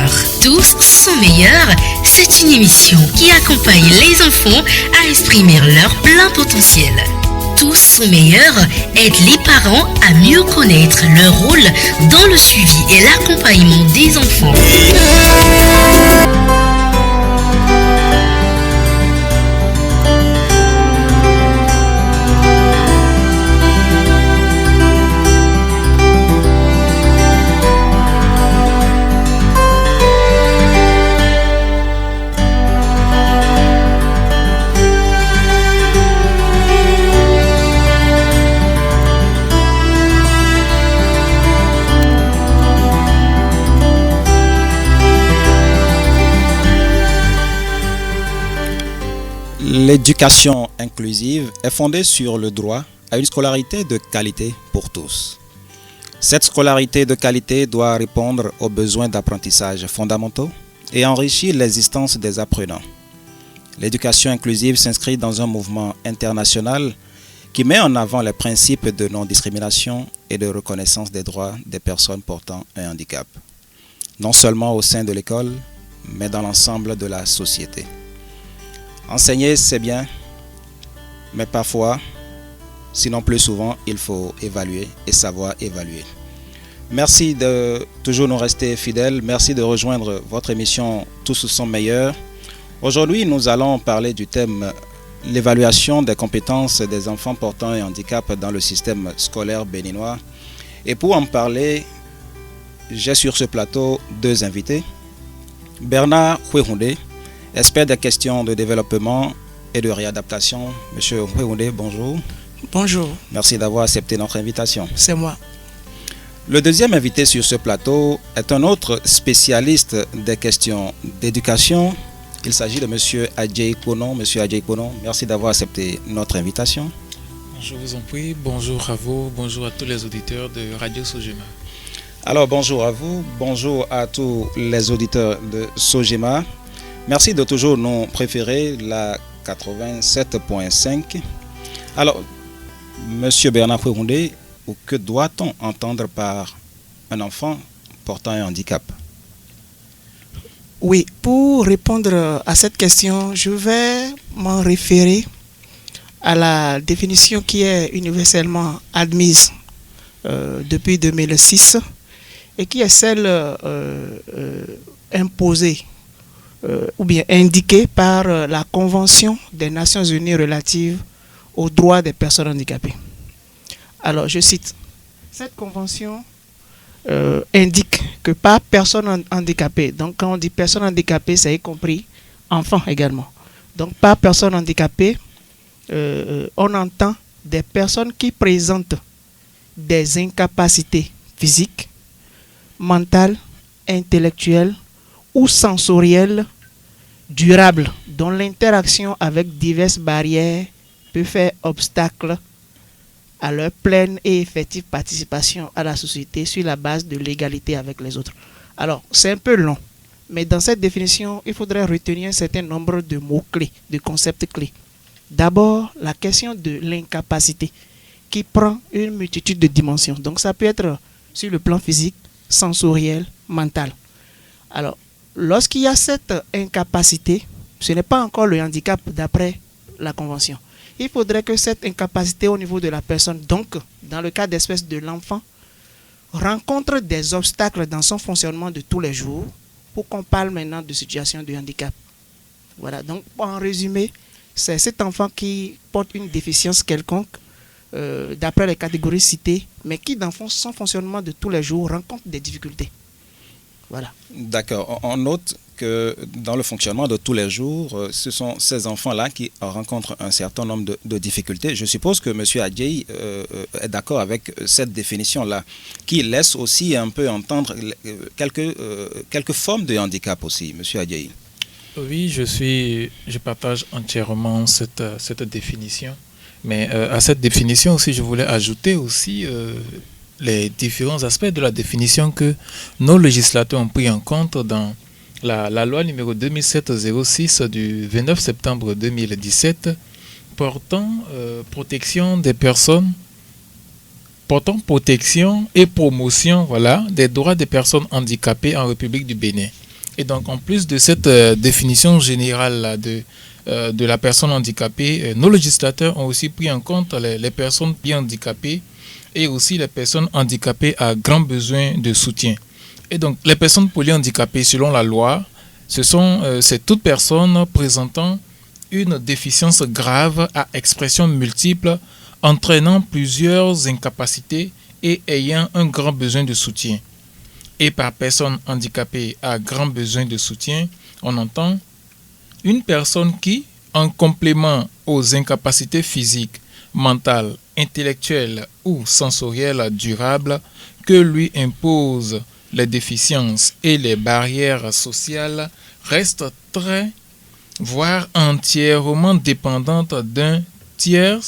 meilleurs. Tous sont meilleurs. C'est une émission qui accompagne les enfants à exprimer leur plein potentiel. Tous sont meilleurs aide les parents à mieux connaître leur rôle dans le suivi et l'accompagnement des enfants. L'éducation inclusive est fondée sur le droit à une scolarité de qualité pour tous. Cette scolarité de qualité doit répondre aux besoins d'apprentissage fondamentaux et enrichir l'existence des apprenants. L'éducation inclusive s'inscrit dans un mouvement international qui met en avant les principes de non-discrimination et de reconnaissance des droits des personnes portant un handicap, non seulement au sein de l'école, mais dans l'ensemble de la société. Enseigner, c'est bien, mais parfois, sinon plus souvent, il faut évaluer et savoir évaluer. Merci de toujours nous rester fidèles. Merci de rejoindre votre émission Tous sont meilleurs. Aujourd'hui, nous allons parler du thème l'évaluation des compétences des enfants portant un handicap dans le système scolaire béninois. Et pour en parler, j'ai sur ce plateau deux invités. Bernard Houéhoundé, expert des questions de développement et de réadaptation. Monsieur Houéhoundé, bonjour. Bonjour. Merci d'avoir accepté notre invitation. C'est moi. Le deuxième invité sur ce plateau est un autre spécialiste des questions d'éducation. Il s'agit de monsieur Adjei Konon. Monsieur Adjei Konon, merci d'avoir accepté notre invitation. Je vous en prie. Bonjour à vous. Bonjour à tous les auditeurs de Radio Sojema. Alors, bonjour à vous. Bonjour à tous les auditeurs de Sojema. Merci de toujours nous préférer la 87.5. Alors, monsieur Bernard Houéhoundé, que doit-on entendre par un enfant portant un handicap? Oui, pour répondre à cette question, je vais m'en référer à la définition qui est universellement admise depuis 2006 et qui est celle imposée ou bien indiqué par la Convention des Nations Unies relative aux droits des personnes handicapées. Alors, je cite, cette convention indique que par personne handicapée, donc quand on dit personne handicapée, c'est y compris enfants également. Donc, par personne handicapée, on entend des personnes qui présentent des incapacités physiques, mentales, intellectuelles ou sensorielles durables dont l'interaction avec diverses barrières peut faire obstacle à leur pleine et effective participation à la société sur la base de l'égalité avec les autres. Alors, c'est un peu long, mais dans cette définition, il faudrait retenir un certain nombre de mots-clés, de concepts clés. D'abord, la question de l'incapacité qui prend une multitude de dimensions. Donc, ça peut être sur le plan physique, sensoriel, mental. Alors, lorsqu'il y a cette incapacité, ce n'est pas encore le handicap d'après la Convention. Il faudrait que cette incapacité au niveau de la personne, donc dans le cas d'espèce de l'enfant, rencontre des obstacles dans son fonctionnement de tous les jours pour qu'on parle maintenant de situation de handicap. Voilà, donc en résumé, c'est cet enfant qui porte une déficience quelconque d'après les catégories citées, mais qui dans son fonctionnement de tous les jours rencontre des difficultés. Voilà. D'accord. On note que dans le fonctionnement de tous les jours, ce sont ces enfants-là qui rencontrent un certain nombre de difficultés. Je suppose que M. Adjei est d'accord avec cette définition-là, qui laisse aussi un peu entendre quelques formes de handicap aussi, M. Adjei. Oui, je partage entièrement cette définition. Mais à cette définition aussi, je voulais ajouter aussi les différents aspects de la définition que nos législateurs ont pris en compte dans la loi numéro 2007-06 du 29 septembre 2017 portant protection des personnes, portant protection et promotion des droits des personnes handicapées en République du Bénin. Et donc, en plus de cette définition générale là, de la personne handicapée, nos législateurs ont aussi pris en compte les personnes bien handicapées et aussi les personnes handicapées à grand besoin de soutien. Et donc, les personnes polyhandicapées, selon la loi, c'est toute personne présentant une déficience grave à expression multiple, entraînant plusieurs incapacités et ayant un grand besoin de soutien. Et par personne handicapée à grand besoin de soutien, on entend une personne qui, en complément aux incapacités physiques, mentales, intellectuelles ou sensorielles durables que lui imposent les déficiences et les barrières sociales, reste très, voire entièrement dépendante d'un tiers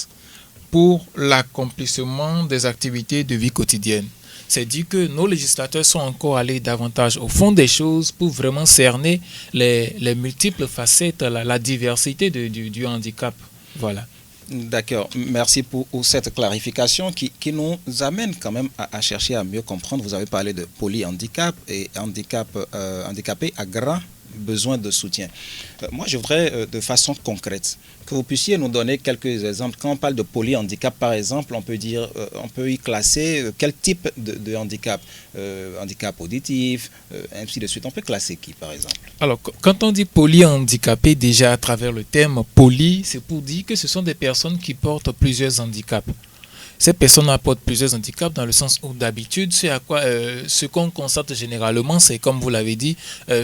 pour l'accomplissement des activités de vie quotidienne. C'est dit que nos législateurs sont encore allés davantage au fond des choses pour vraiment cerner les multiples facettes, la diversité du handicap. Voilà. D'accord, merci pour cette clarification qui nous amène quand même à chercher à mieux comprendre. Vous avez parlé de polyhandicap et handicapé à grand besoin de soutien. Moi, je voudrais de façon concrète que vous puissiez nous donner quelques exemples. Quand on parle de polyhandicap, par exemple, on peut y classer quel type de handicap, handicap auditif, ainsi de suite. On peut classer qui, par exemple? Alors, quand on dit polyhandicapé, déjà à travers le terme poly, c'est pour dire que ce sont des personnes qui portent plusieurs handicaps. Ces personnes apportent plusieurs handicaps dans le sens où d'habitude, ce qu'on constate généralement, c'est comme vous l'avez dit,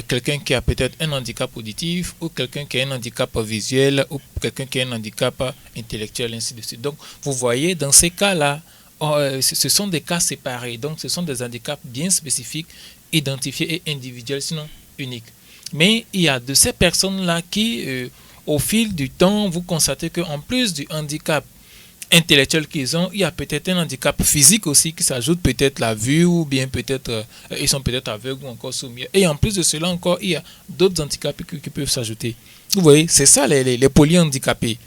quelqu'un qui a peut-être un handicap auditif ou quelqu'un qui a un handicap visuel ou quelqu'un qui a un handicap intellectuel, ainsi de suite. Donc, vous voyez, dans ces cas-là, ce sont des cas séparés. Donc, ce sont des handicaps bien spécifiques, identifiés et individuels, sinon uniques. Mais il y a de ces personnes-là qui, au fil du temps, vous constatez qu'en plus du handicap intellectuels qu'ils ont, il y a peut-être un handicap physique aussi qui s'ajoute, peut-être la vue ou bien peut-être ils sont peut-être aveugles ou encore soumis. Et en plus de cela encore, il y a d'autres handicaps qui peuvent s'ajouter. Vous voyez, c'est ça les polyhandicapés.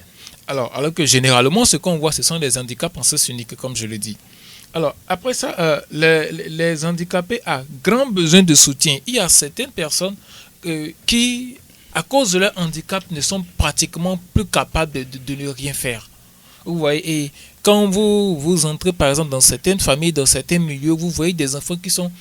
Alors que généralement, ce qu'on voit, ce sont des handicaps en sens unique, comme je le dis. Alors, après ça, les handicapés à grand besoin de soutien. Il y a certaines personnes qui, à cause de leur handicap, ne sont pratiquement plus capables de ne rien faire. Vous voyez, et quand vous entrez par exemple dans certaines familles, dans certains milieux, vous voyez des enfants qui sont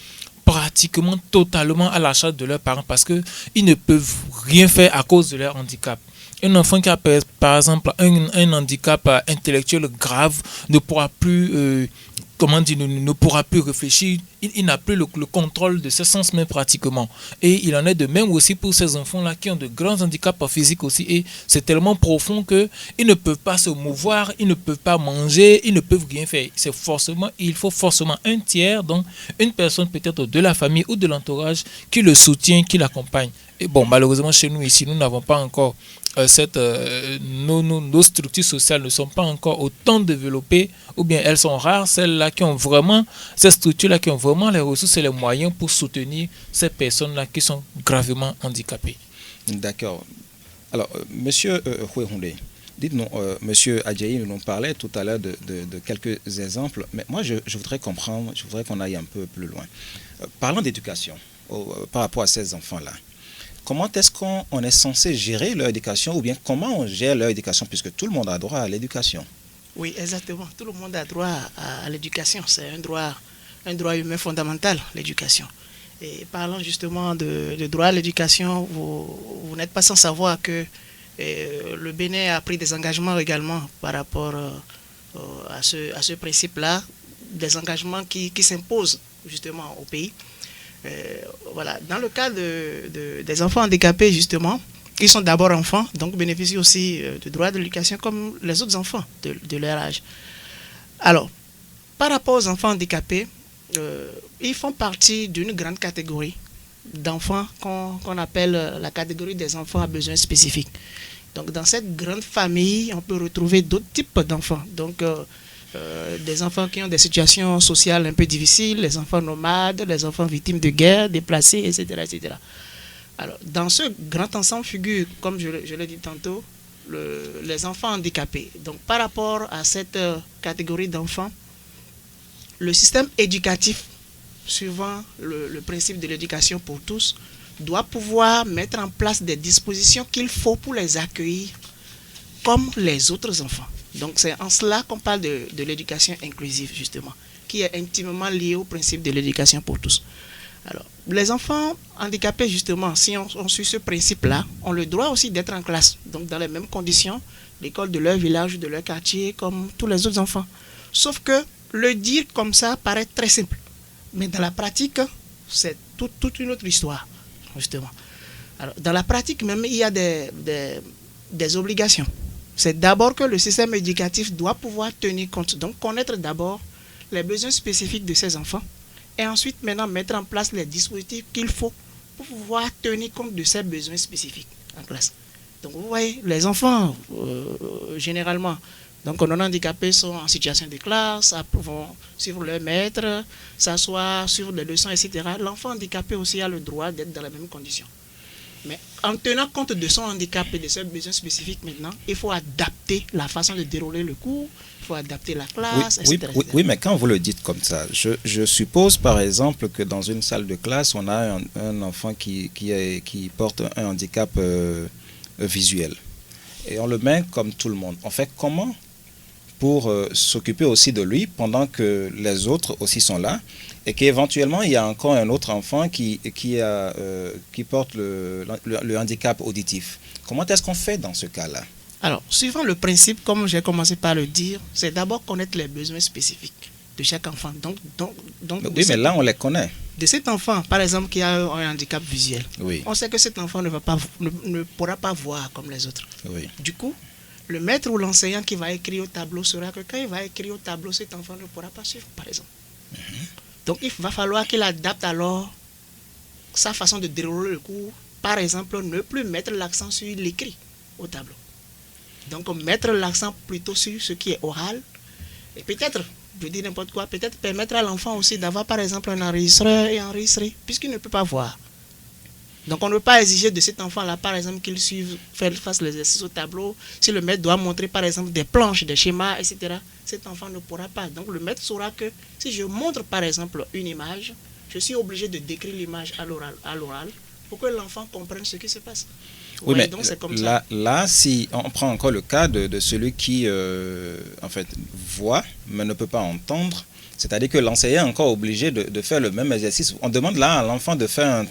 pratiquement totalement à la charge de leurs parents parce qu'ils ne peuvent rien faire à cause de leur handicap. Un enfant qui a par exemple un handicap intellectuel grave ne pourra plus, ne pourra plus réfléchir, il n'a plus le contrôle de ses sens même pratiquement. Et il en est de même aussi pour ces enfants-là qui ont de grands handicaps physiques aussi. Et c'est tellement profond qu'ils ne peuvent pas se mouvoir, ils ne peuvent pas manger, ils ne peuvent rien faire. Il faut forcément un tiers, donc une personne peut-être de la famille ou de l'entourage qui le soutient, qui l'accompagne. Et bon, malheureusement chez nous ici, nous n'avons pas encore nos structures sociales ne sont pas encore autant développées, ou bien elles sont rares, celles-là qui ont vraiment, ces structures-là qui ont vraiment les ressources et les moyens pour soutenir ces personnes-là qui sont gravement handicapées. D'accord. Alors, monsieur Houéhoundé, dites-nous, monsieur Adjaï nous parlait tout à l'heure de quelques exemples, mais moi je voudrais comprendre, je voudrais qu'on aille un peu plus loin. Parlons d'éducation par rapport à ces enfants-là. Comment est-ce qu'on est censé gérer leur éducation ou bien comment on gère leur éducation puisque tout le monde a droit à l'éducation? Oui, exactement. Tout le monde a droit à l'éducation. C'est un droit humain fondamental, l'éducation. Et parlant justement de droit à l'éducation, vous n'êtes pas sans savoir que le Bénin a pris des engagements également par rapport à ce principe-là, des engagements qui s'imposent justement au pays. Voilà. Dans le cas des enfants handicapés, justement, ils sont d'abord enfants, donc bénéficient aussi du droit de l'éducation comme les autres enfants de leur âge. Alors, par rapport aux enfants handicapés, ils font partie d'une grande catégorie d'enfants qu'on appelle la catégorie des enfants à besoins spécifiques. Donc, dans cette grande famille, on peut retrouver d'autres types d'enfants. Donc, des enfants qui ont des situations sociales un peu difficiles, les enfants nomades, les enfants victimes de guerre, déplacés, etc., etc. Alors, dans ce grand ensemble figure, comme je l'ai dit tantôt, les enfants handicapés. Donc, par rapport à cette catégorie d'enfants, le système éducatif, suivant le principe de l'éducation pour tous, doit pouvoir mettre en place des dispositions qu'il faut pour les accueillir comme les autres enfants. Donc c'est en cela qu'on parle de l'éducation inclusive, justement, qui est intimement liée au principe de l'éducation pour tous. Alors, les enfants handicapés, justement, si on suit ce principe-là, ont le droit aussi d'être en classe, donc dans les mêmes conditions, l'école de leur village, de leur quartier, comme tous les autres enfants. Sauf que le dire comme ça paraît très simple. Mais dans la pratique, c'est toute une autre histoire, justement. Alors, dans la pratique même, il y a des obligations. C'est d'abord que le système éducatif doit pouvoir tenir compte, donc connaître d'abord les besoins spécifiques de ces enfants et ensuite maintenant mettre en place les dispositifs qu'il faut pour pouvoir tenir compte de ces besoins spécifiques en classe. Donc vous voyez, les enfants, généralement, donc non handicapés sont en situation de classe, vont suivre leur maître, s'asseoir, suivre des leçons, etc. L'enfant handicapé aussi a le droit d'être dans les mêmes conditions. Mais en tenant compte de son handicap et de ses besoins spécifiques maintenant, il faut adapter la façon de dérouler le cours, il faut adapter la classe, etc. Oui, mais quand vous le dites comme ça, je suppose par exemple que dans une salle de classe, on a un enfant qui porte un handicap visuel. Et on le met comme tout le monde. On fait comment pour s'occuper aussi de lui pendant que les autres aussi sont là et qu'éventuellement il y a encore un autre enfant qui porte le handicap auditif. Comment est-ce qu'on fait dans ce cas-là? Alors, suivant le principe, comme j'ai commencé par le dire, c'est d'abord connaître les besoins spécifiques de chaque enfant. Oui, mais là on les connaît. De cet enfant, par exemple, qui a un handicap visuel, oui. On sait que cet enfant ne pourra pas voir comme les autres. Oui. Du coup, le maître ou l'enseignant qui va écrire au tableau saura que quand il va écrire au tableau, cet enfant ne pourra pas suivre, par exemple. Donc, il va falloir qu'il adapte alors sa façon de dérouler le cours. Par exemple, ne plus mettre l'accent sur l'écrit au tableau. Donc, mettre l'accent plutôt sur ce qui est oral. Et peut-être, je dis n'importe quoi, peut-être permettre à l'enfant aussi d'avoir, par exemple, un enregistreur et enregistrer, puisqu'il ne peut pas voir. Donc, on ne peut pas exiger de cet enfant-là, par exemple, qu'il fasse l'exercice au tableau. Si le maître doit montrer, par exemple, des planches, des schémas, etc., cet enfant ne pourra pas. Donc, le maître saura que si je montre, par exemple, une image, je suis obligé de décrire l'image à l'oral pour que l'enfant comprenne ce qui se passe. Oui, mais donc c'est comme là, si on prend encore le cas de celui qui, en fait, voit, mais ne peut pas entendre, c'est-à-dire que l'enseignant est encore obligé de faire le même exercice. On demande là à l'enfant de faire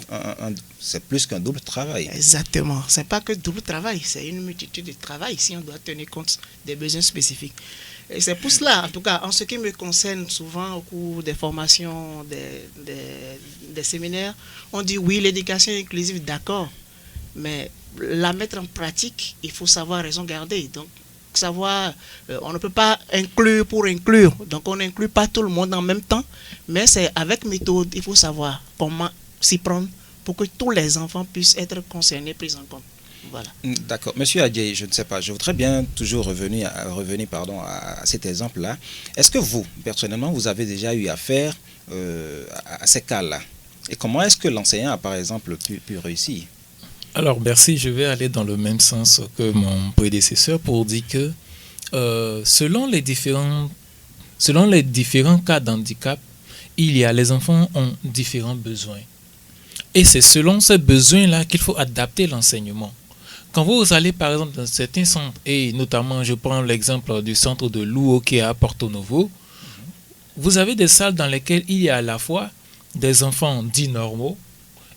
c'est plus qu'un double travail. Exactement. Ce n'est pas que double travail, c'est une multitude de travail si on doit tenir compte des besoins spécifiques. Et c'est pour cela, en tout cas, en ce qui me concerne, souvent au cours des formations, des séminaires, on dit oui, l'éducation inclusive, d'accord, mais la mettre en pratique, il faut savoir raison garder. Donc, savoir, on ne peut pas inclure pour inclure. Donc, on n'inclut pas tout le monde en même temps, mais c'est avec méthode, il faut savoir comment s'y prendre pour que tous les enfants puissent être concernés, pris en compte. Voilà. D'accord. Monsieur Adjei, je ne sais pas, je voudrais bien toujours revenir à cet exemple-là. Est-ce que vous, personnellement, vous avez déjà eu affaire à ces cas-là? Et comment est-ce que l'enseignant a, par exemple, pu réussir? Alors, merci. Je vais aller dans le même sens que mon prédécesseur pour dire que selon les différents cas d'handicap, les enfants ont différents besoins. Et c'est selon ces besoins-là qu'il faut adapter l'enseignement. Quand vous allez par exemple dans certains centres, et notamment je prends l'exemple du centre de Louo qui est à Porto Novo, vous avez des salles dans lesquelles il y a à la fois des enfants dits normaux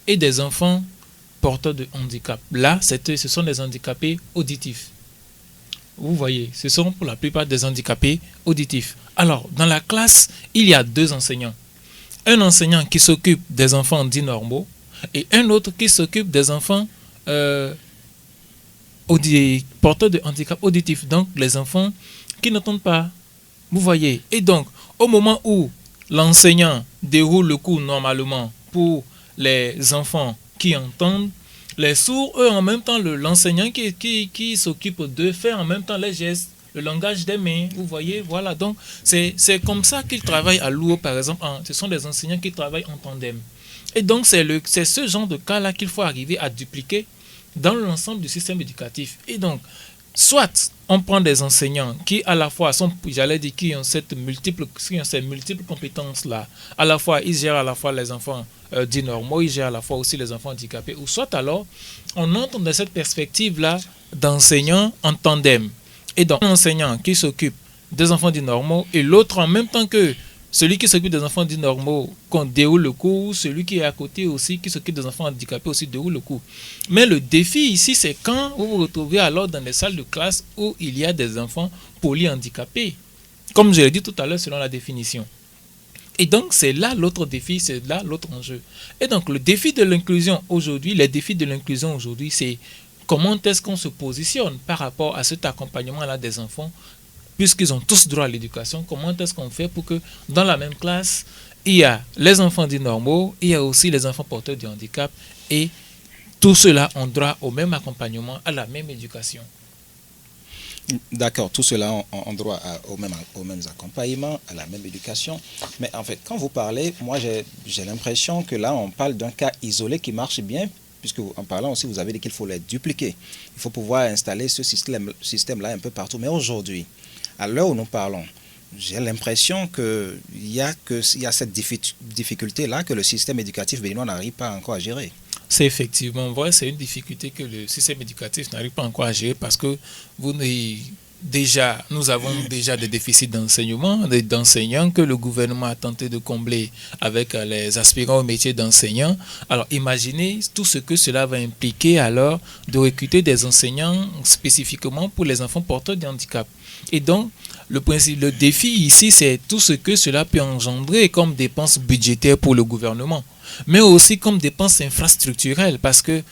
et des enfants porteurs de handicap. Là, ce sont des handicapés auditifs. Vous voyez, ce sont pour la plupart des handicapés auditifs. Alors, dans la classe, il y a deux enseignants. Un enseignant qui s'occupe des enfants dits normaux et un autre qui s'occupe des enfants porteurs de handicap auditif, donc les enfants qui n'entendent pas. Vous voyez. Et donc, au moment où l'enseignant déroule le cours normalement pour les enfants qui entendent, les sourds, eux, en même temps, l'enseignant qui s'occupe de faire en même temps les gestes, le langage des mains, vous voyez, voilà. Donc, c'est comme ça qu'ils travaillent à Louo, par exemple. Ce sont des enseignants qui travaillent en tandem. Et donc, c'est ce genre de cas-là qu'il faut arriver à dupliquer dans l'ensemble du système éducatif. Et donc, soit on prend des enseignants qui à la fois sont, j'allais dire, qui ont ces multiples compétences-là. À la fois, ils gèrent à la fois les enfants dits normaux, ils gèrent à la fois aussi les enfants handicapés. Ou soit alors, on entre dans cette perspective-là d'enseignants en tandem. Et donc, un enseignant qui s'occupe des enfants dits normaux et l'autre en même temps que celui qui s'occupe des enfants dits normaux qu'on déroule le cours, celui qui est à côté aussi, qui s'occupe des enfants handicapés aussi déroule le cours. Mais le défi ici, c'est quand vous vous retrouvez alors dans des salles de classe où il y a des enfants polyhandicapés, comme je l'ai dit tout à l'heure selon la définition. Et donc, c'est là l'autre défi, c'est là l'autre enjeu. Et donc, le défi de l'inclusion aujourd'hui, les défis de l'inclusion aujourd'hui, c'est comment est-ce qu'on se positionne par rapport à cet accompagnement-là des enfants, puisqu'ils ont tous droit à l'éducation, comment est-ce qu'on fait pour que dans la même classe, il y a les enfants dits normaux, il y a aussi les enfants porteurs de handicap, et tous ceux-là ont droit au même accompagnement, à la même éducation. D'accord, tout cela ont droit aux mêmes accompagnements, à la même éducation. Mais en fait, quand vous parlez, moi j'ai l'impression que là, on parle d'un cas isolé qui marche bien, puisque en parlant aussi, vous avez dit qu'il faut les dupliquer. Il faut pouvoir installer ce système-là un peu partout. Mais aujourd'hui, à l'heure où nous parlons, j'ai l'impression qu'il y a cette difficulté-là que le système éducatif béninois n'arrive pas encore à gérer. C'est effectivement vrai, c'est une difficulté que le système éducatif n'arrive pas encore à gérer parce que nous avons déjà des déficits d'enseignants que le gouvernement a tenté de combler avec les aspirants au métier d'enseignant. Alors imaginez tout ce que cela va impliquer alors de recruter des enseignants spécifiquement pour les enfants porteurs de handicap. Et donc, le défi ici, c'est tout ce que cela peut engendrer comme dépenses budgétaires pour le gouvernement, mais aussi comme dépenses infrastructurelles, parce que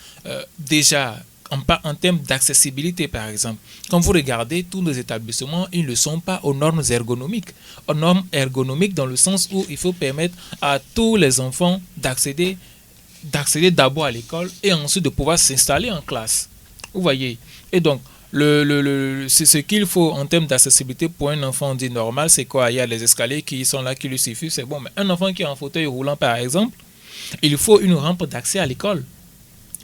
déjà, en termes d'accessibilité, par exemple, quand vous regardez tous nos établissements, ils ne sont pas aux normes ergonomiques. Aux normes ergonomiques dans le sens où il faut permettre à tous les enfants d'accéder d'abord à l'école et ensuite de pouvoir s'installer en classe. Vous voyez. Et donc, c'est ce qu'il faut en termes d'accessibilité pour un enfant dit normal, c'est quoi? Il y a les escaliers qui sont là, qui lui suffisent, c'est bon. Mais un enfant qui est en fauteuil roulant, par exemple, il faut une rampe d'accès à l'école.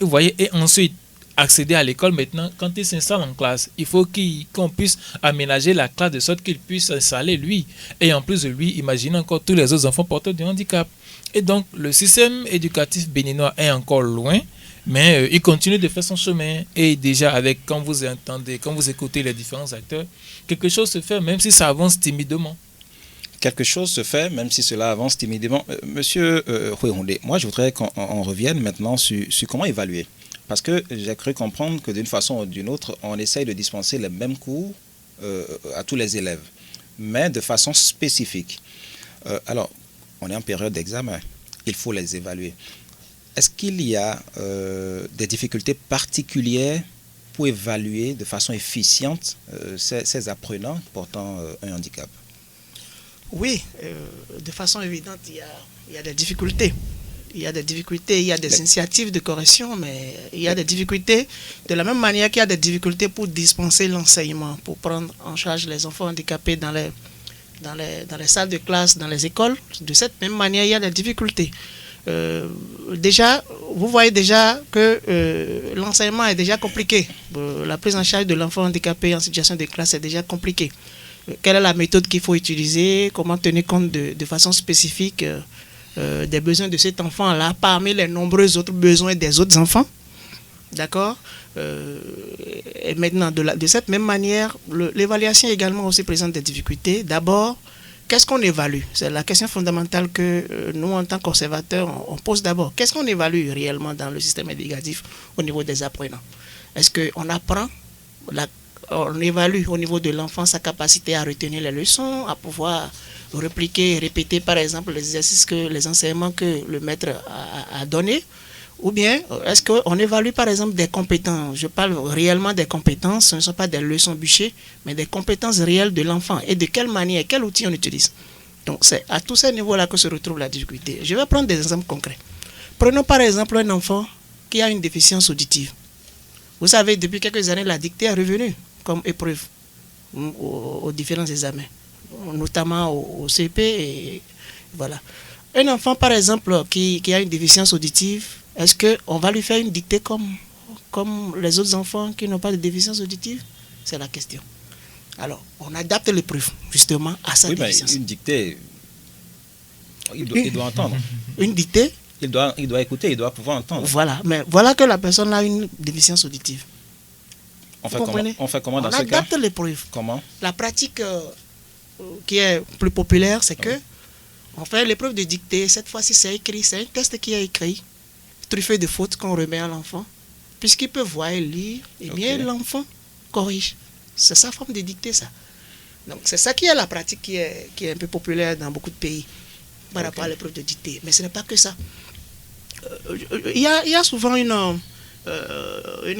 Vous voyez, et ensuite, accéder à l'école maintenant, quand il s'installe en classe, il faut qu'on puisse aménager la classe de sorte qu'il puisse s'installer lui. Et en plus de lui, imaginez encore tous les autres enfants porteurs de handicap. Et donc, le système éducatif béninois est encore loin, mais il continue de faire son chemin. Et déjà, quand vous écoutez les différents acteurs, quelque chose se fait, même si ça avance timidement. Quelque chose se fait, même si cela avance timidement. Monsieur Huehondé, moi je voudrais qu'on revienne maintenant sur comment évaluer. Parce que j'ai cru comprendre que d'une façon ou d'une autre, on essaye de dispenser les mêmes cours à tous les élèves, mais de façon spécifique. Alors, on est en période d'examen, il faut les évaluer. Est-ce qu'il y a des difficultés particulières pour évaluer de façon efficiente ces apprenants portant un handicap? Oui, de façon évidente, il y a des difficultés. Il y a des difficultés, il y a des initiatives de correction, mais il y a des difficultés de la même manière qu'il y a des difficultés pour dispenser l'enseignement, pour prendre en charge les enfants handicapés dans les salles de classe, dans les écoles. De cette même manière, il y a des difficultés. Déjà, vous voyez déjà que l'enseignement est déjà compliqué. La prise en charge de l'enfant handicapé en situation de classe est déjà compliquée. Quelle est la méthode qu'il faut utiliser? Comment tenir compte de façon spécifique des besoins de cet enfant-là parmi les nombreux autres besoins des autres enfants? D'accord? Et maintenant, de cette même manière, l'évaluation également aussi présente des difficultés. D'abord, qu'est-ce qu'on évalue? C'est la question fondamentale que nous, en tant qu'observateurs, on pose d'abord. Qu'est-ce qu'on évalue réellement dans le système éducatif au niveau des apprenants? Est-ce qu'on apprend, on évalue au niveau de l'enfant sa capacité à retenir les leçons, à pouvoir répliquer, répéter par exemple les exercices, les enseignements que le maître a donnés? Ou bien est-ce qu'on évalue par exemple des compétences? Je parle réellement des compétences, ce ne sont pas des leçons bûchées, mais des compétences réelles de l'enfant. Et de quelle manière, quel outil on utilise? Donc c'est à tous ces niveaux-là que se retrouve la difficulté. Je vais prendre des exemples concrets. Prenons par exemple un enfant qui a une déficience auditive. Vous savez, depuis quelques années, la dictée est revenue comme épreuve aux différents examens, notamment au CP. Et voilà. Un enfant, par exemple, qui a une déficience auditive, est-ce qu'on va lui faire une dictée comme les autres enfants qui n'ont pas de déficience auditive? C'est la question. Alors, on adapte l'épreuve, justement, à sa déficience. Une dictée, il doit entendre. Une dictée, il doit écouter, il doit pouvoir entendre. Voilà, mais voilà que la personne a une déficience auditive. On fait comment dans ce cas? On adapte l'épreuve. Comment? La pratique qui est plus populaire, c'est que on fait l'épreuve de dictée. Cette fois-ci, c'est écrit. C'est un test qui est écrit, truffé de fautes qu'on remet à l'enfant. Puisqu'il peut voir et lire, et bien l'enfant corrige. C'est sa forme de dictée, ça. Donc, c'est ça qui est la pratique qui est un peu populaire dans beaucoup de pays par rapport à l'épreuve de dictée. Mais ce n'est pas que ça. Il y a souvent une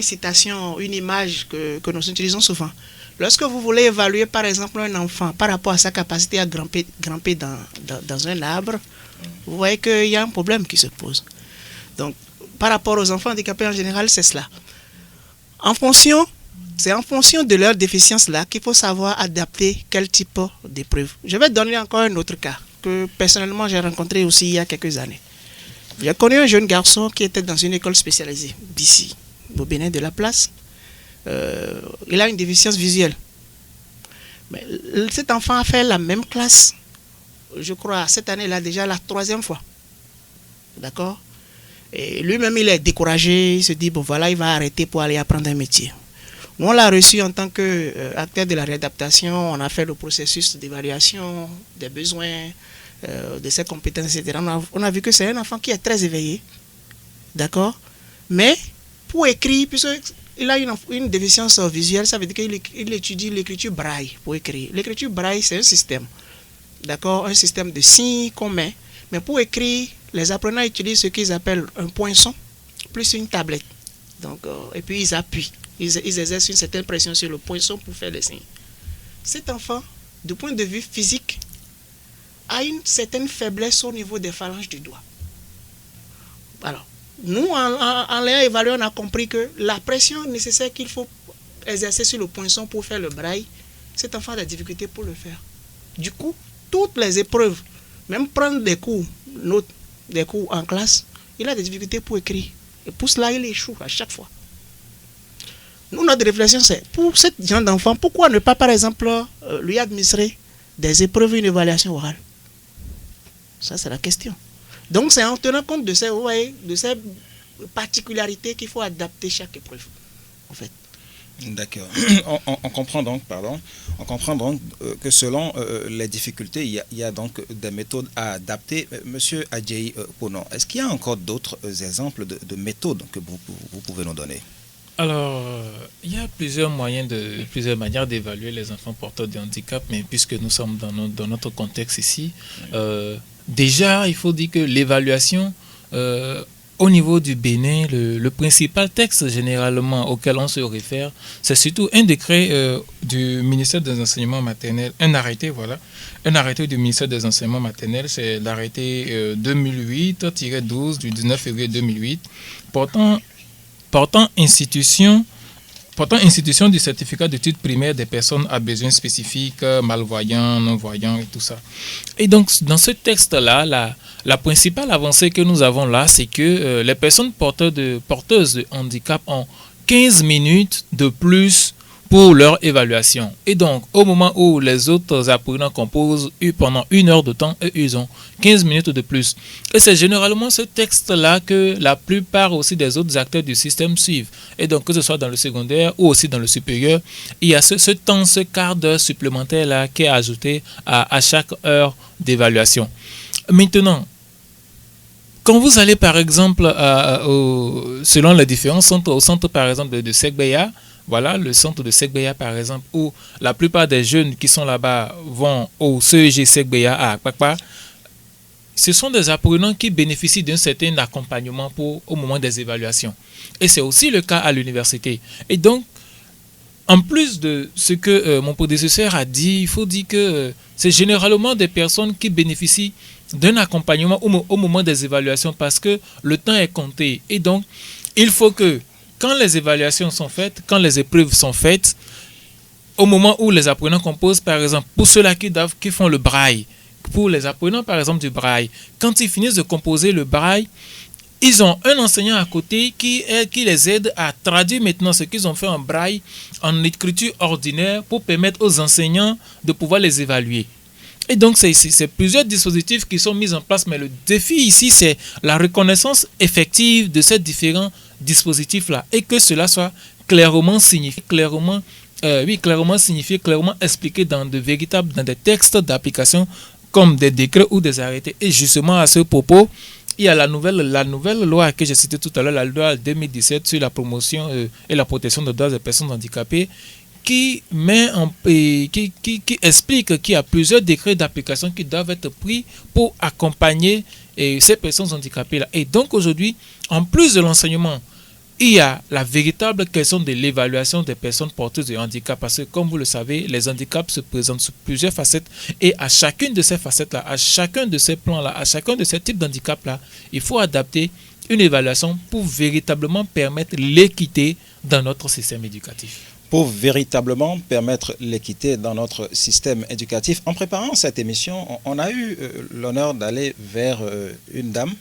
citation, une image que nous utilisons souvent. Lorsque vous voulez évaluer, par exemple, un enfant par rapport à sa capacité à grimper dans un arbre, vous voyez qu'il y a un problème qui se pose. Donc, par rapport aux enfants handicapés en général, c'est cela. C'est en fonction de leur déficience là qu'il faut savoir adapter quel type d'épreuve. Je vais donner encore un autre cas que personnellement j'ai rencontré aussi il y a quelques années. J'ai connu un jeune garçon qui était dans une école spécialisée d'ici, au Bénin de la Place. Il a une déficience visuelle. Mais cet enfant a fait la même classe, je crois, cette année là déjà la 3e fois. D'accord? Et lui-même il est découragé, il se dit bon voilà, il va arrêter pour aller apprendre un métier. Nous, on l'a reçu en tant qu'acteur de la réadaptation, on a fait le processus d'évaluation des besoins, de ses compétences, etc. On a vu que c'est un enfant qui est très éveillé, d'accord? Mais pour écrire, puisqu'il a une déficience visuelle, ça veut dire qu'il étudie l'écriture braille pour écrire. L'écriture braille, c'est un système, d'accord? Un système de signes qu'on met. Mais pour écrire, les apprenants utilisent ce qu'ils appellent un poinçon plus une tablette. Donc, et puis ils appuient. Ils exercent une certaine pression sur le poinçon pour faire les signes. Cet enfant, du point de vue physique, a une certaine faiblesse au niveau des phalanges du doigt. Alors, nous, en l'ayant évalué, on a compris que la pression nécessaire qu'il faut exercer sur le poinçon pour faire le braille, cet enfant a des difficultés pour le faire. Du coup, toutes les épreuves, même prendre des cours en classe, il a des difficultés pour écrire. Et pour cela, il échoue à chaque fois. Nous, notre réflexion, c'est pour ce genre d'enfant, pourquoi ne pas, par exemple, lui administrer des épreuves, une évaluation orale? Ça, c'est la question. Donc, c'est en tenant compte de ces particularités qu'il faut adapter chaque épreuve, en fait. D'accord. On comprend donc, que selon les difficultés, il y a donc des méthodes à adapter. Monsieur Adjei Ponon, est-ce qu'il y a encore d'autres exemples de méthodes que vous pouvez nous donner? Alors, il y a plusieurs manières d'évaluer les enfants porteurs de handicap, mais puisque nous sommes dans notre contexte ici, déjà, il faut dire que l'évaluation, au niveau du Bénin, le principal texte généralement auquel on se réfère, c'est surtout un décret du ministère des Enseignements maternels, un arrêté du ministère des Enseignements maternels, c'est l'arrêté 2008-12 du 19 février 2008, portant institution du certificat d'études primaires des personnes à besoins spécifiques, malvoyants, non-voyants et tout ça. Et donc, dans ce texte-là, la principale avancée que nous avons là, c'est que les personnes porteuses de handicap ont 15 minutes de plus pour leur évaluation. Et donc, au moment où les autres apprenants composent pendant 1 heure de temps, ils ont 15 minutes de plus. Et c'est généralement ce texte-là que la plupart aussi des autres acteurs du système suivent. Et donc, que ce soit dans le secondaire ou aussi dans le supérieur, il y a ce quart d'heure supplémentaire-là qui est ajouté à chaque heure d'évaluation. Maintenant, quand vous allez par exemple, selon les différents centres, au centre par exemple de Segbeya, voilà, le centre de Segbeya par exemple, où la plupart des jeunes qui sont là-bas vont au CEG Segbeya à Akpakpa, ce sont des apprenants qui bénéficient d'un certain accompagnement au moment des évaluations. Et c'est aussi le cas à l'université. Et donc, en plus de ce que mon prédécesseur a dit, il faut dire que c'est généralement des personnes qui bénéficient d'un accompagnement au moment des évaluations parce que le temps est compté. Et donc, il faut que quand les évaluations sont faites, quand les épreuves sont faites, au moment où les apprenants composent, par exemple, pour ceux-là qui font le braille, pour les apprenants, par exemple, du braille, quand ils finissent de composer le braille, ils ont un enseignant à côté qui les aide à traduire maintenant ce qu'ils ont fait en braille, en écriture ordinaire, pour permettre aux enseignants de pouvoir les évaluer. Et donc, c'est plusieurs dispositifs qui sont mis en place, mais le défi ici, c'est la reconnaissance effective de ces différents dispositifs-là et que cela soit clairement signifié, clairement signifié, clairement expliqué dans des textes d'application comme des décrets ou des arrêtés. Et justement, à ce propos, il y a la nouvelle loi que j'ai citée tout à l'heure, la loi 2017 sur la promotion et la protection des droits des personnes handicapées, qui explique qu'il y a plusieurs décrets d'application qui doivent être pris pour accompagner ces personnes handicapées-là. Et donc aujourd'hui, en plus de l'enseignement, il y a la véritable question de l'évaluation des personnes porteuses de handicap, parce que comme vous le savez, les handicaps se présentent sous plusieurs facettes, et à chacune de ces facettes-là, à chacun de ces plans-là, à chacun de ces types d'handicap-là, il faut adapter une évaluation pour véritablement permettre l'équité dans notre système éducatif. Pour véritablement permettre l'équité dans notre système éducatif. En préparant cette émission, on a eu l'honneur d'aller vers une dame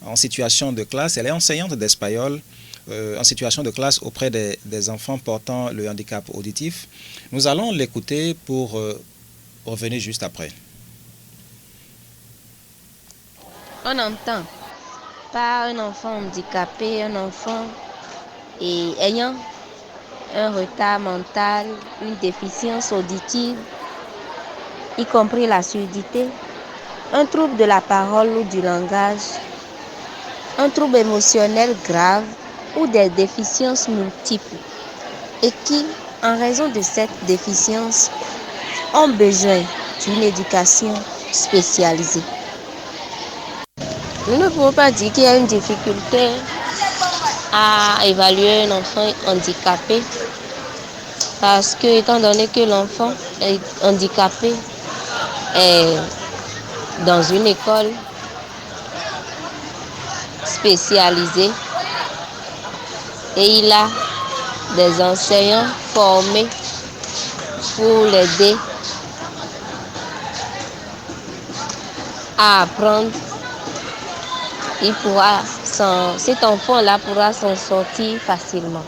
en situation de classe. Elle est enseignante d'espagnol en situation de classe auprès des enfants portant le handicap auditif. Nous allons l'écouter pour revenir juste après. On entend par un enfant handicapé, un enfant ayant un retard mental, une déficience auditive, y compris la surdité, un trouble de la parole ou du langage, un trouble émotionnel grave ou des déficiences multiples, et qui, en raison de cette déficience, ont besoin d'une éducation spécialisée. Nous ne pouvons pas dire qu'il y a une difficulté à évaluer un enfant handicapé, parce que, étant donné que l'enfant est handicapé est dans une école spécialisée et il a des enseignants formés pour l'aider à apprendre, cet enfant-là pourra s'en sortir facilement.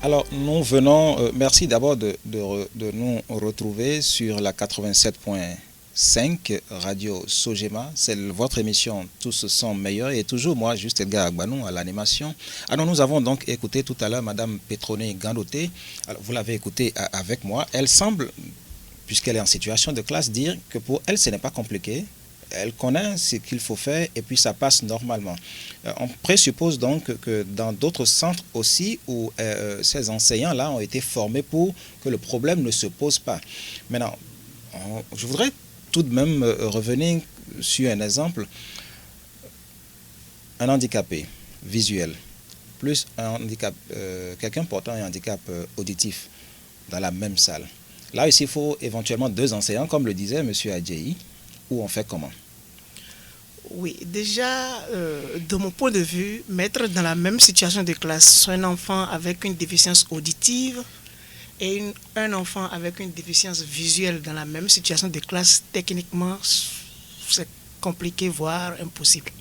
Alors, nous venons, merci d'abord de nous retrouver sur la 87.5 Radio Sogema. C'est votre émission Tous sont meilleurs et toujours moi, juste Edgar Agbanou à l'animation. Alors, nous avons donc écouté tout à l'heure Madame Petroné Gandoté. Alors, vous l'avez écouté avec moi. Elle semble, puisqu'elle est en situation de classe, dire que pour elle, ce n'est pas compliqué. Elle connaît ce qu'il faut faire et puis ça passe normalement. On présuppose donc que dans d'autres centres aussi où ces enseignants-là ont été formés pour que le problème ne se pose pas. Maintenant, je voudrais tout de même revenir sur un exemple. Un handicapé visuel plus un handicap, quelqu'un portant un handicap auditif dans la même salle. Là aussi, il faut éventuellement deux enseignants, comme le disait M. Adjei, ou on fait comment? Oui, déjà, de mon point de vue, mettre dans la même situation de classe un enfant avec une déficience auditive et un enfant avec une déficience visuelle dans la même situation de classe, techniquement, c'est compliqué, voire impossible.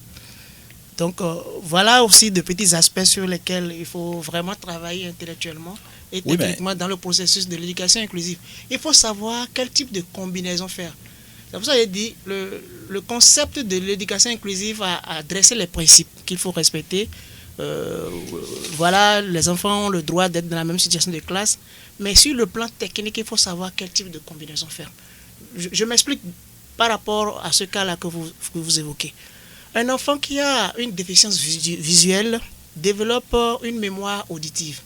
Donc, voilà aussi de petits aspects sur lesquels il faut vraiment travailler intellectuellement et techniquement dans le processus de l'éducation inclusive. Il faut savoir quel type de combinaison faire. C'est pour ça que j'ai dit, le concept de l'éducation inclusive a dressé les principes qu'il faut respecter. Voilà, les enfants ont le droit d'être dans la même situation de classe, mais sur le plan technique, il faut savoir quel type de combinaison faire. Je m'explique par rapport à ce cas-là que vous évoquez. Un enfant qui a une déficience visuelle développe une mémoire auditive.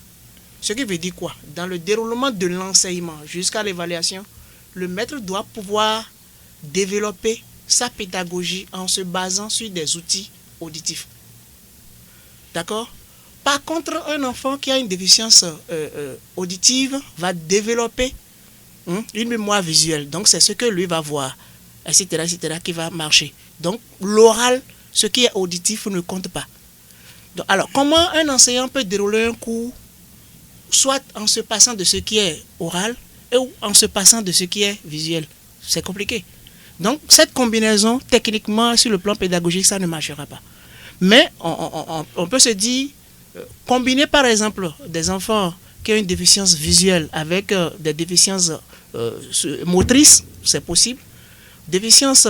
Ce qui veut dire quoi? Dans le déroulement de l'enseignement jusqu'à l'évaluation, le maître doit pouvoir développer sa pédagogie en se basant sur des outils auditifs. D'accord? Par contre, un enfant qui a une déficience auditive va développer une mémoire visuelle. Donc, c'est ce que lui va voir, etc., qui va marcher. Donc, l'oral ce qui est auditif ne compte pas. Donc, alors, comment un enseignant peut dérouler un cours, soit en se passant de ce qui est oral ou en se passant de ce qui est visuel? C'est compliqué. Donc, cette combinaison, techniquement, sur le plan pédagogique, ça ne marchera pas. Mais on peut se dire, combiner par exemple des enfants qui ont une déficience visuelle avec des déficiences motrices, c'est possible. Déficience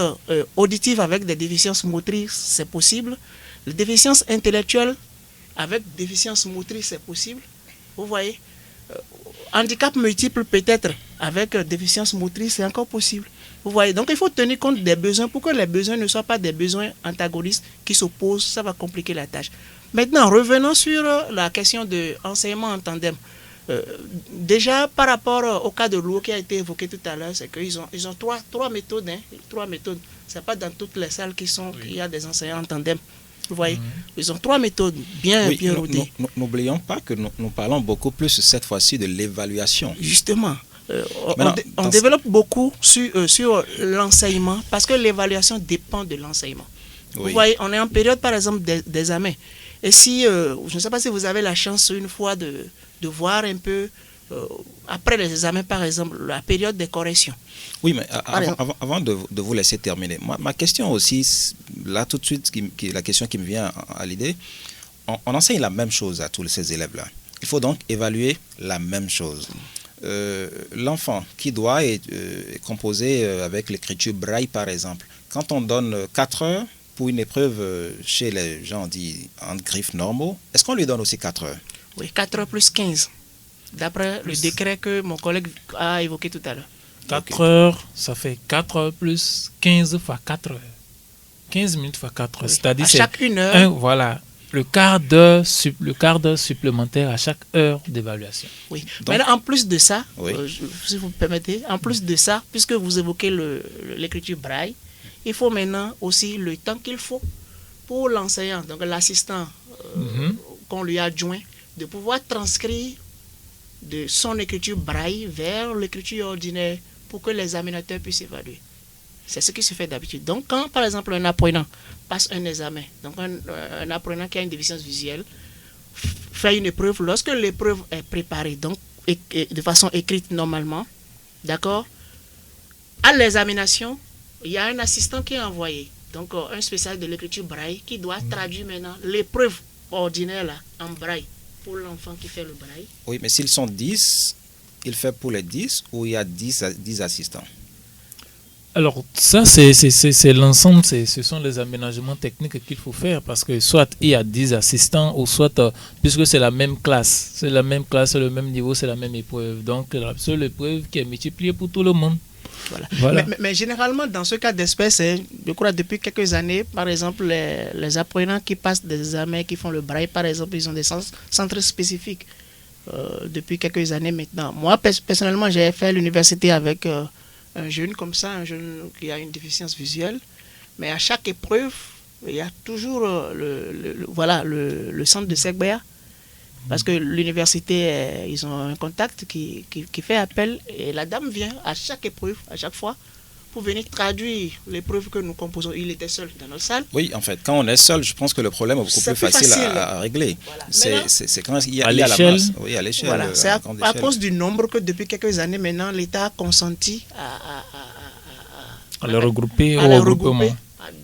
auditive avec des déficiences motrices, c'est possible. Les déficiences intellectuelles avec déficience motrice, c'est possible. Vous voyez, handicap multiple peut-être avec déficience motrice, c'est encore possible. Vous voyez, donc il faut tenir compte des besoins pour que les besoins ne soient pas des besoins antagonistes qui s'opposent, ça va compliquer la tâche. Maintenant, revenons sur la question de enseignement en tandem. Déjà, par rapport au cas de l'eau qui a été évoqué tout à l'heure, c'est qu'ils ont trois méthodes. Trois méthodes. Ce n'est pas dans toutes les salles qu'il y a des enseignants en tandem. Vous voyez, ils ont trois méthodes bien rodées. N'oublions pas que nous parlons beaucoup plus cette fois-ci de l'évaluation. Justement, on développe beaucoup sur l'enseignement parce que l'évaluation dépend de l'enseignement. Oui. Vous voyez, on est en période par exemple d'examen. Et si, je ne sais pas si vous avez la chance une fois de voir un peu, après les examens par exemple, la période des corrections. Oui, mais avant de vous laisser terminer, ma question aussi, là tout de suite, la question qui me vient à l'idée, on enseigne la même chose à tous ces élèves-là. Il faut donc évaluer la même chose. L'enfant qui doit être composé avec l'écriture braille par exemple, quand on donne 4 heures pour une épreuve chez les gens dits en griffes normaux, est-ce qu'on lui donne aussi 4 heures? Oui, 4 heures plus 15, d'après le décret que mon collègue a évoqué tout à l'heure. 4 heures, ça fait 4 heures plus 15 fois 4 heures. 15 minutes fois 4 heures, c'est-à-dire à chaque une heure. Voilà, le quart d'heure supplémentaire à chaque heure d'évaluation. Oui. Maintenant, en plus de ça, si vous me permettez, en plus de ça, puisque vous évoquez l'écriture braille, il faut maintenant aussi le temps qu'il faut pour l'enseignant, donc l'assistant qu'on lui a adjoint, de pouvoir transcrire de son écriture braille vers l'écriture ordinaire pour que les examinateurs puissent évaluer. C'est ce qui se fait d'habitude. Donc, quand par exemple un apprenant passe un examen, donc un apprenant qui a une déficience visuelle fait une épreuve, lorsque l'épreuve est préparée, donc de façon écrite normalement, d'accord, à l'examination, il y a un assistant qui est envoyé, donc un spécialiste de l'écriture braille qui doit traduire maintenant l'épreuve ordinaire là, en braille pour l'enfant qui fait le braille. Oui, mais s'ils sont 10, il fait pour les 10 ou il y a 10 assistants? Alors, ça, c'est l'ensemble, ce sont les aménagements techniques qu'il faut faire parce que soit il y a 10 assistants ou soit, puisque c'est la même classe, c'est le même niveau, c'est la même épreuve. Donc, la seule épreuve qui est multipliée pour tout le monde. Voilà. Mais généralement, dans ce cas d'espèce, je crois depuis quelques années, par exemple, les apprenants qui passent des examens, qui font le braille, par exemple, ils ont des centres spécifiques depuis quelques années maintenant. Moi, personnellement, j'ai fait l'université avec un jeune comme ça, un jeune qui a une déficience visuelle. Mais à chaque épreuve, il y a toujours le centre de Segbea. Parce que l'université, ils ont un contact qui fait appel et la dame vient à chaque épreuve, à chaque fois, pour venir traduire l'épreuve que nous composons. Il était seul dans notre salle. Oui, en fait, quand on est seul, je pense que le problème est beaucoup plus facile à régler. Voilà. C'est quand il y a la masse. Oui, à l'échelle. Voilà. C'est à cause du nombre que depuis quelques années maintenant, l'État a consenti à les regrouper au regroupement.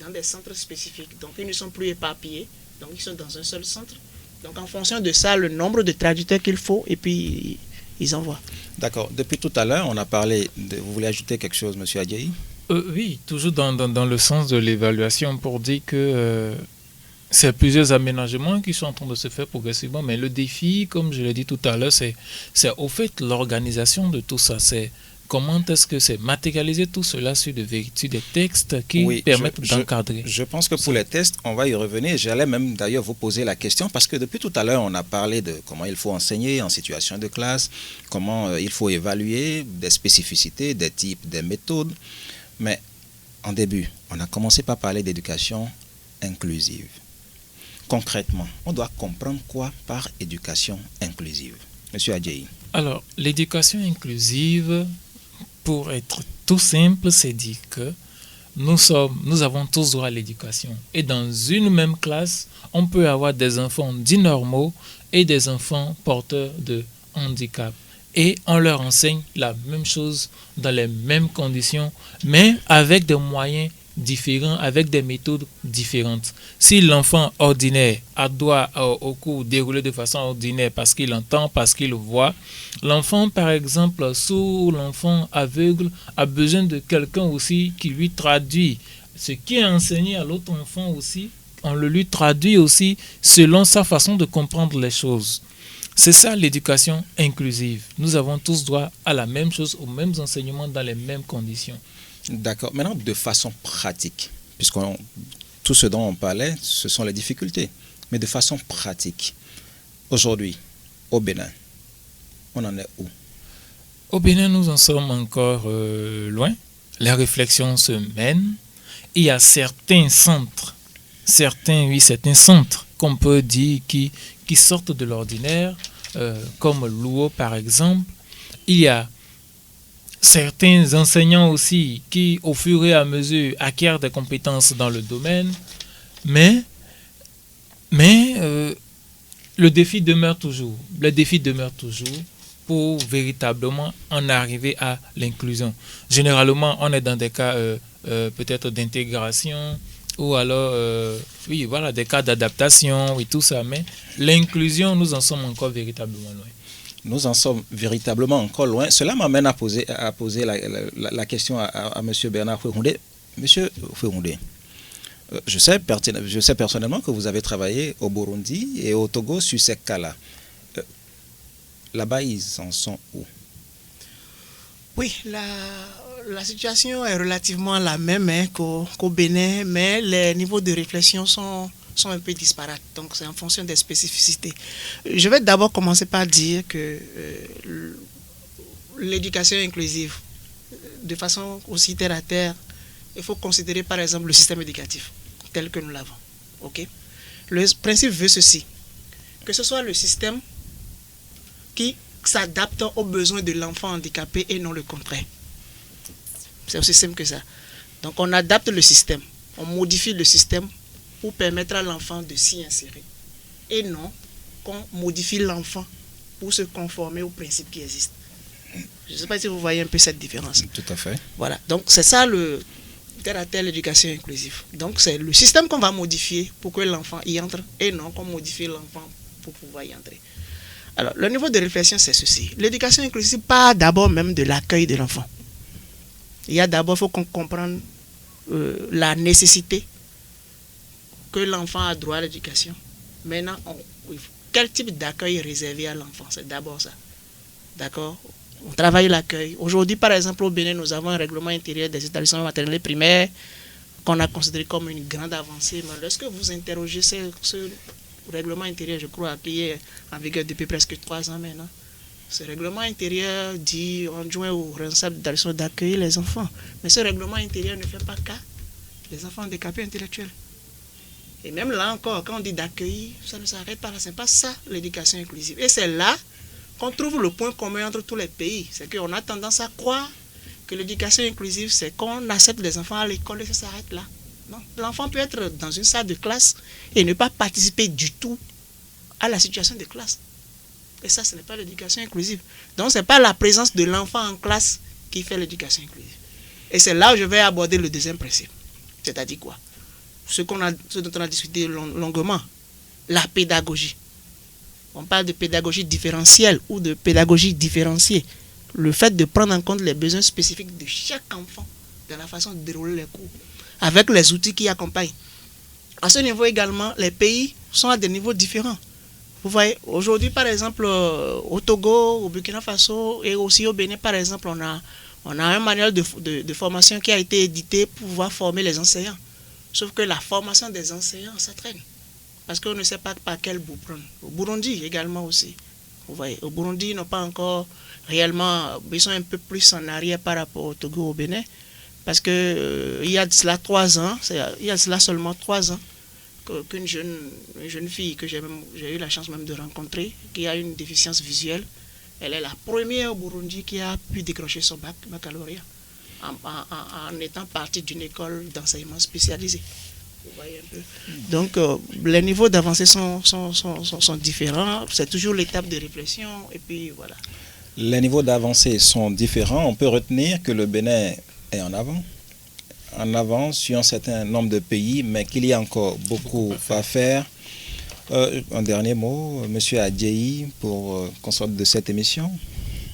Dans des centres spécifiques. Donc, ils ne sont plus éparpillés. Donc, ils sont dans un seul centre. Donc, en fonction de ça, le nombre de traducteurs qu'il faut, et puis ils envoient. D'accord. Depuis tout à l'heure, on a parlé vous voulez ajouter quelque chose, M. Adjaï? Oui, toujours dans le sens de l'évaluation, pour dire que c'est plusieurs aménagements qui sont en train de se faire progressivement, mais le défi, comme je l'ai dit tout à l'heure, c'est au fait l'organisation de tout ça. C'est comment est-ce que c'est matérialiser tout cela sur des textes qui permettent d'encadrer. Je pense que pour les tests, on va y revenir. J'allais même d'ailleurs vous poser la question parce que depuis tout à l'heure, on a parlé de comment il faut enseigner en situation de classe, comment il faut évaluer, des spécificités, des types, des méthodes. Mais en début, on a commencé par parler d'éducation inclusive. Concrètement, on doit comprendre quoi par éducation inclusive? Monsieur Adjaï. Alors, l'éducation inclusive, pour être tout simple, c'est dire que nous avons tous droit à l'éducation. Et dans une même classe, on peut avoir des enfants dits normaux et des enfants porteurs de handicap. Et on leur enseigne la même chose dans les mêmes conditions, mais avec des moyens différents, avec des méthodes différentes. Si l'enfant ordinaire doit au cours dérouler de façon ordinaire parce qu'il entend, parce qu'il voit, l'enfant par exemple sourd, l'enfant aveugle a besoin de quelqu'un aussi qui lui traduit ce qui est enseigné à l'autre enfant aussi. On le lui traduit aussi selon sa façon de comprendre les choses. C'est ça l'éducation inclusive. Nous avons tous droit à la même chose, aux mêmes enseignements dans les mêmes conditions. D'accord. Maintenant, de façon pratique, puisque tout ce dont on parlait, ce sont les difficultés. Mais de façon pratique, aujourd'hui, au Bénin, on en est où? Au Bénin, nous en sommes encore loin. Les réflexions se mènent. Il y a certains centres qu'on peut dire qui sortent de l'ordinaire, comme l'UO par exemple. Il y a certains enseignants aussi qui, au fur et à mesure, acquièrent des compétences dans le domaine, mais le défi demeure toujours. Le défi demeure toujours pour véritablement en arriver à l'inclusion. Généralement, on est dans des cas peut-être d'intégration ou alors des cas d'adaptation et tout ça, mais l'inclusion, nous en sommes encore véritablement loin. Nous en sommes véritablement encore loin. Cela m'amène à poser la question à M. Bernard Fouéroundé. Monsieur Fouéroundé, je sais personnellement que vous avez travaillé au Burundi et au Togo sur ces cas-là. Là-bas, ils en sont où? Oui, la situation est relativement la même qu'au Bénin, mais les niveaux de réflexion sont un peu disparates. Donc, c'est en fonction des spécificités. Je vais d'abord commencer par dire que l'éducation inclusive, de façon aussi terre à terre, il faut considérer par exemple le système éducatif tel que nous l'avons. Okay? Le principe veut ceci, que ce soit le système qui s'adapte aux besoins de l'enfant handicapé et non le contraire. C'est aussi simple que ça. Donc, on adapte le système, on modifie le système pour permettre à l'enfant de s'y insérer. Et non qu'on modifie l'enfant pour se conformer aux principes qui existent. Je ne sais pas si vous voyez un peu cette différence. Tout à fait. Voilà, donc c'est ça le terre à terre, l'éducation inclusive. Donc c'est le système qu'on va modifier pour que l'enfant y entre et non qu'on modifie l'enfant pour pouvoir y entrer. Alors, le niveau de réflexion, c'est ceci. L'éducation inclusive part d'abord même de l'accueil de l'enfant. Il faut qu'on comprenne la nécessité que l'enfant a droit à l'éducation. Maintenant, quel type d'accueil est réservé à l'enfant? C'est d'abord ça. D'accord? On travaille l'accueil. Aujourd'hui, par exemple, au Bénin, nous avons un règlement intérieur des établissements maternels et primaires qu'on a considéré comme une grande avancée. Mais lorsque vous interrogez ce règlement intérieur, je crois, qui est en vigueur depuis presque 3 ans maintenant, ce règlement intérieur dit enjoint aux responsables d'établissement d'accueillir les enfants. Mais ce règlement intérieur ne fait pas cas des enfants handicapés intellectuels. Et même là encore, quand on dit d'accueillir, ça ne s'arrête pas là. Ce n'est pas ça l'éducation inclusive. Et c'est là qu'on trouve le point commun entre tous les pays. C'est qu'on a tendance à croire que l'éducation inclusive, c'est qu'on accepte les enfants à l'école et ça s'arrête là. Non, l'enfant peut être dans une salle de classe et ne pas participer du tout à la situation de classe. Et ça, ce n'est pas l'éducation inclusive. Donc, ce n'est pas la présence de l'enfant en classe qui fait l'éducation inclusive. Et c'est là où je vais aborder le deuxième principe. C'est-à-dire quoi? Ce dont on a discuté longuement, la pédagogie. On parle de pédagogie différentielle ou de pédagogie différenciée. Le fait de prendre en compte les besoins spécifiques de chaque enfant dans la façon de dérouler les cours, avec les outils qui accompagnent. À ce niveau également, les pays sont à des niveaux différents. Vous voyez, aujourd'hui, par exemple, au Togo, au Burkina Faso et aussi au Bénin, par exemple, on a un manuel de formation qui a été édité pour pouvoir former les enseignants. Sauf que la formation des enseignants, ça traîne. Parce qu'on ne sait pas par quel bout prendre. Au Burundi également aussi. Vous voyez, au Burundi, ils n'ont pas encore réellement, ils sont un peu plus en arrière par rapport au Togo, au Bénin. Parce que il y a de cela 3 ans, il y a de cela seulement 3 ans, qu'une jeune fille que j'ai eu la chance même de rencontrer, qui a une déficience visuelle, elle est la première au Burundi qui a pu décrocher son baccalauréat en étant partie d'une école d'enseignement spécialisé. Vous voyez un peu. Donc, les niveaux d'avancée sont différents. C'est toujours l'étape de réflexion. Et puis, voilà. Les niveaux d'avancée sont différents. On peut retenir que le Bénin est en avant sur un certain nombre de pays, mais qu'il y a encore beaucoup à faire. Un dernier mot, Monsieur Adjei, pour qu'on sorte de cette émission.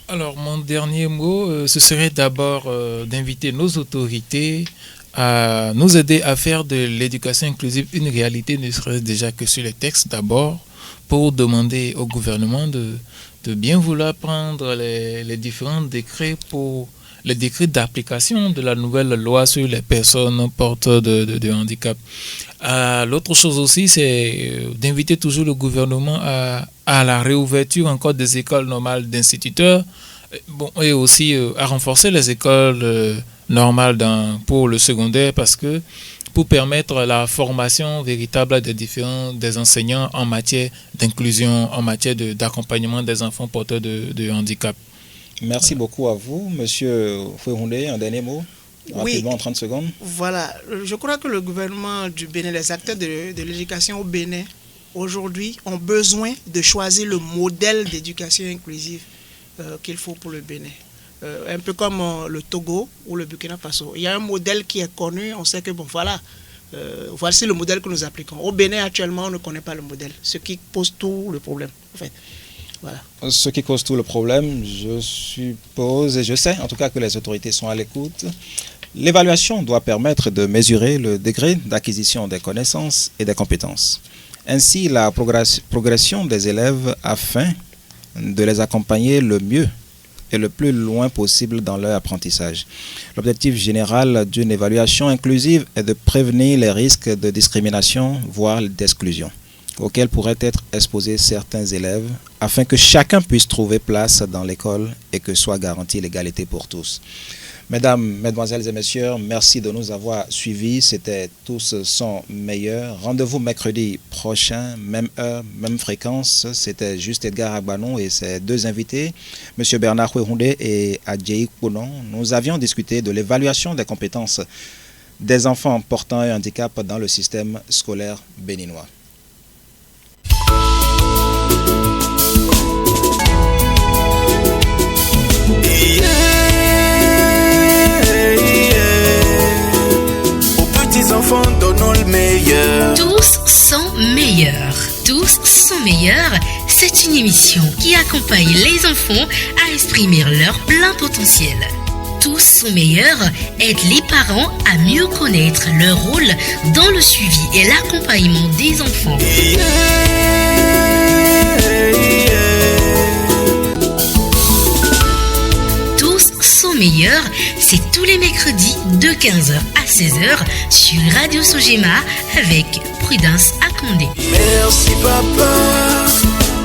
Alors, mon dernier mot, ce serait d'abord d'inviter nos autorités à nous aider à faire de l'éducation inclusive une réalité, ne serait-ce déjà que sur les textes d'abord, pour demander au gouvernement de bien vouloir prendre les différents décrets les décrets d'application de la nouvelle loi sur les personnes porteuses de handicap. L'autre chose aussi, c'est d'inviter toujours le gouvernement à la réouverture encore des écoles normales d'instituteurs, et aussi à renforcer les écoles normales pour le secondaire, parce que pour permettre la formation véritable des enseignants en matière d'inclusion, en matière d'accompagnement des enfants porteurs de handicap. Merci beaucoup à vous, Monsieur Fouéhoundé. Un dernier mot, rapidement, en 30 secondes. Voilà, je crois que le gouvernement du Bénin, les acteurs de l'éducation au Bénin, aujourd'hui, ont besoin de choisir le modèle d'éducation inclusive qu'il faut pour le Bénin. Un peu comme le Togo ou le Burkina Faso. Il y a un modèle qui est connu, on sait que voici le modèle que nous appliquons. Au Bénin, actuellement, on ne connaît pas le modèle, ce qui pose tout le problème, en fait. Voilà. Ce qui cause tout le problème, je suppose, et je sais en tout cas que les autorités sont à l'écoute. L'évaluation doit permettre de mesurer le degré d'acquisition des connaissances et des compétences. Ainsi, la progression des élèves afin de les accompagner le mieux et le plus loin possible dans leur apprentissage. L'objectif général d'une évaluation inclusive est de prévenir les risques de discrimination, voire d'exclusion, auxquels pourraient être exposés certains élèves, afin que chacun puisse trouver place dans l'école et que soit garantie l'égalité pour tous. Mesdames, Mesdemoiselles et Messieurs, merci de nous avoir suivis. C'était Tous sont meilleurs. Rendez-vous mercredi prochain, même heure, même fréquence. C'était Juste Edgar Agbanou et ses deux invités, M. Bernard Fouéhoundé et Adjei Kounon. Nous avions discuté de l'évaluation des compétences des enfants portant un handicap dans le système scolaire béninois. Enfants, donnons le meilleur. Tous sont meilleurs. Tous sont meilleurs. C'est une émission qui accompagne les enfants à exprimer leur plein potentiel. Tous sont meilleurs aide les parents à mieux connaître leur rôle dans le suivi et l'accompagnement des enfants. Tous sont meilleurs, c'est tous les mercredis de 15h à 16h sur Radio Sojema avec Prudence Akondé. Merci papa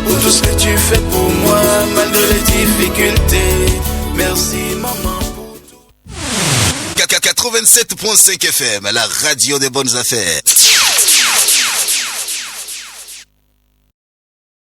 pour tout ce que tu fais pour moi malgré les difficultés. Merci maman pour tout. 87.5 FM, la radio des bonnes affaires.